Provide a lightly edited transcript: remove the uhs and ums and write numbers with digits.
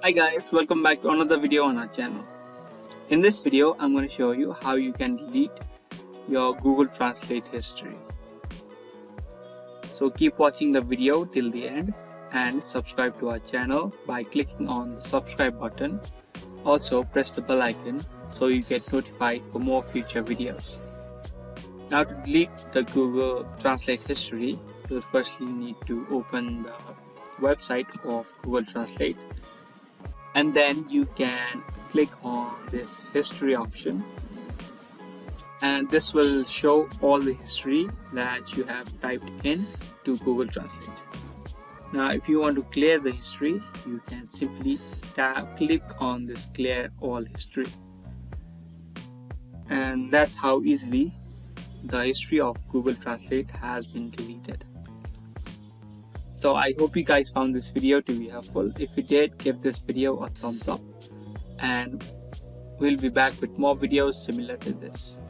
Hi guys, welcome back to another video on our channel. In this video, I'm going to show you how you can delete your Google Translate history. So keep watching the video till the end and subscribe to our channel by clicking on the subscribe button. Also press the bell icon so you get notified for more future videos. Now to delete the Google Translate history, you'll firstly need to open the website of Google Translate. And then you can click on this history option, and this will show all the history that you have typed in to Google Translate. Now if you want to clear the history, you can simply click on this clear all history, and that's how easily the history of Google Translate has been deleted. So I hope you guys found this video to be helpful. If you did, give this video a thumbs up, and we'll be back with more videos similar to this.